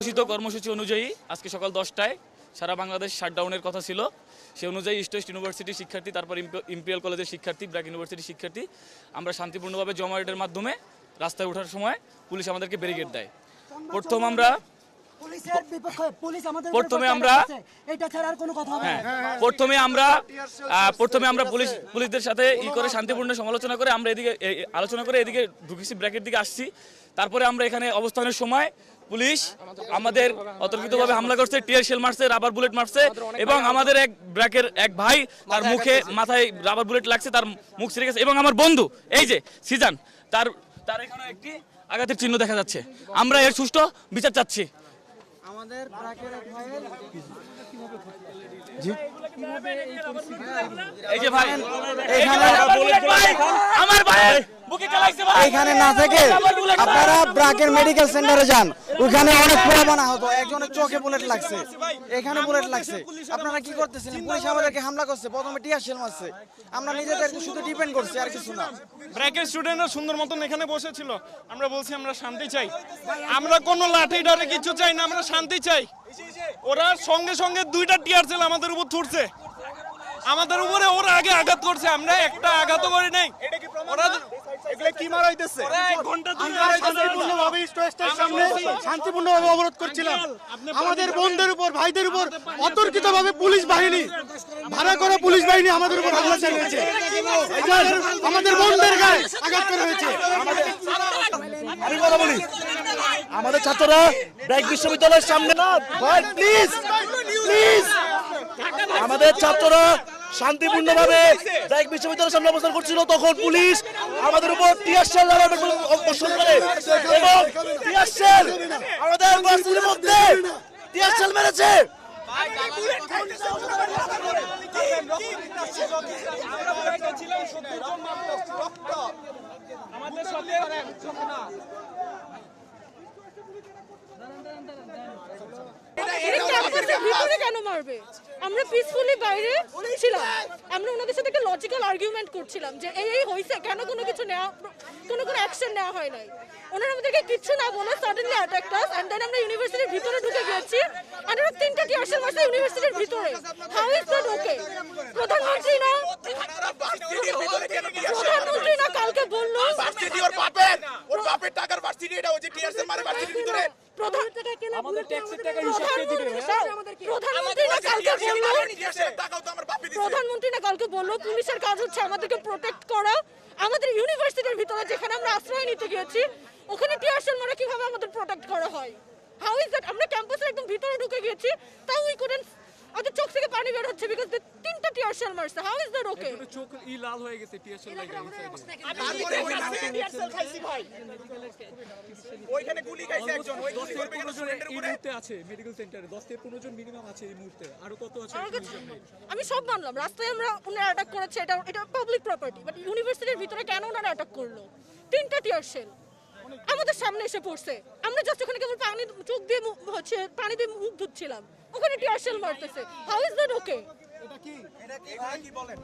ঘোষিত কর্মসূচি অনুযায়ী আজকে সকাল 10টায় সারা বাংলাদেশ শাটডাউনের কথা ছিল। সেই অনুযায়ী ইস্ট ওয়েস্ট ইউনিভার্সিটির শিক্ষার্থী, তারপর ইম্পেরিয়াল কলেজের শিক্ষার্থী, ব্র্যাক ইউনিভার্সিটির শিক্ষার্থী আমরা শান্তিপূর্ণভাবে জমায়েতের মাধ্যমে রাস্তায় ওঠার সময় পুলিশ আমাদেরকে ব্যারিকেড দেয়। প্রথমে আমরা পুলিশদের সাথে করে শান্তিপূর্ণ সমালোচনা করে আমরা আলোচনা করে এদিকে ঢুকেছি, ব্র্যাকের দিকে আসছি। তারপরে আমরা এখানে অবস্থানের সময় পুলিশ আমাদের অতর্কিতভাবে হামলা করছে, টিয়ার শেল মারছে, রাবার বুলেট মারছে এবং আমাদের এক ব্র্যাকের এক ভাই তার মুখে মাথায় রাবার বুলেট লাগছে, তার মুখ ছিঁড়ে গেছে এবং আমার বন্ধু এই যে সিজান তার এখানে একটি আঘাতের চিহ্ন দেখা যাচ্ছে। আমরা এর সুষ্ঠু বিচার চাচ্ছি। আমাদের ব্র্যাকের এক ভাইয়ের এই যে ভাই আমার ভাই এখানে না থেকে আপনারা ব্র্যাকের মেডিকেল সেন্টারে যান, ওখানে অনেক পোড়াবান আহত, একজনের চোখে বুলেট লাগছে, এখানে বুলেট লাগছে। আপনারা কি করতেছিলেন? পুলিশ আমাদেরকে হামলা করছে, প্রথমে টিয়ার শেল মারছে, আমরা নিজেদেরকে শুধু ডিপেন্ড করছি আর কিছু না। ব্র্যাকের স্টুডেন্টরা সুন্দর মতন এখানে বসেছিল, আমরা বলছি আমরা শান্তি চাই, আমরা কোনো লাঠি ডারে কিছু চাই না, আমরা শান্তি চাই। ওরা সঙ্গে সঙ্গে 2টা টিয়ার শেল আমাদের উপর ছুটছে, আমাদের উপরে ওরা আগে আঘাত করছে, আমরা একটা আঘাতও করি নাই। ওরা এগুলা কি মারাইতেছে? শান্তিপূর্ণভাবে অবরোধ করছিলাম, আমাদের বোনদের উপর, ভাইদের উপর অতর্কিতভাবে পুলিশ বাহিনী, ভাড়া করা পুলিশ বাহিনী আমাদের উপর হামলা চালিয়েছে, আমাদের বোনদের গায়ে আঘাত করা হয়েছে। আমি কথা বলি, আমাদের ছাত্ররা ব্র্যাক বিশ্ববিদ্যালয়ের সামনে না ভাই, প্লিজ প্লিজ, আমাদের ছাত্ররা শান্তিপূর্ণভাবে ব্র্যাক বিশ্ববিদ্যালয়ের সামনে অবস্থান করছিল, তখন পুলিশ আমাদের উপর টিয়ার শেল বর্ষণ করে এবং টিয়ার শেল আমাদের বাসের মধ্যে টিয়ার শেল মেরেছে। কেন মারবে? আমরা পিসফুলি বাইরে ছিলাম, আমরা ওনাদের সাথে একটা লজিক্যাল আর্গুমেন্ট করছিলাম যে এই হয়েছে, কেন কোনো কিছু নেওয়া, কোনো অ্যাকশন নেওয়া হয় নাই। ওনারা আমাদেরকে কিচ্ছু না বলে suddenly attack us, and then আমরা ইউনিভার্সিটির ভিতরে ঢুকে গেছি, আর ওরা 3টা টিয়ার শেল মারছে ইউনিভার্সিটির ভিতরে। How is that okay? প্রধানমন্ত্রী না কালকে বললো ভার্সিটি ওর বাপের টাকার ভার্সিটি, এটা ওই যে টিয়ার শেল মারে ভার্সিটির ভিতরে। প্রধানমন্ত্রী না কালকে বললো পুলিশের কাজ হচ্ছে আমাদেরকে প্রোটেক্ট করা। আমাদের ইউনিভার্সিটির ভিতরে যেখানে আমরা আশ্রয় নিতে গিয়েছি, ওখানে টিয়ার শেল মারা কিভাবে আমাদের প্রোটেক্ট করা হয়? How is that? আমরা ক্যাম্পাসের একদম ভিতরে ঢুকে গেছি, তাও উই কুডন্ট, আমাদের চোখ থেকে পানি বের হচ্ছে বিকজ 3টা টিয়ার শেল মারছে। How is that okay? চোখ লাল হয়ে গেছে টিয়ার শেল লাগে। তারপরে ওই টিয়ার শেল খাইছি ভাই, ওইখানে গুলি খাইছে একজন, ওই গুলি করবে কেন স্টুডেন্টের উপরে? এই মুহূর্তে আছে মেডিকেল সেন্টারে 10 থেকে 15 জন মিনিমাম আছে এই মুহূর্তে, আরো কত আছে? আমি সব মানলাম, রাস্তায় আমরা ওনারা অ্যাটাক করেছে, এটা পাবলিক প্রপার্টি, বাট ইউনিভার্সিটির ভিতরে কেন ওনারা অ্যাটাক করলো? 3টা টিয়ার শেল আমাদের সামনে এসে পড়ছে, আমরা জাস্ট ওখানে কেবল পানি, চোখ দিয়ে হচ্ছে পানি দিয়ে মুখ ধুচ্ছিলাম, ওখানে টিয়ার শেল মারতেছে। How is that okay? এটা কি বলেন?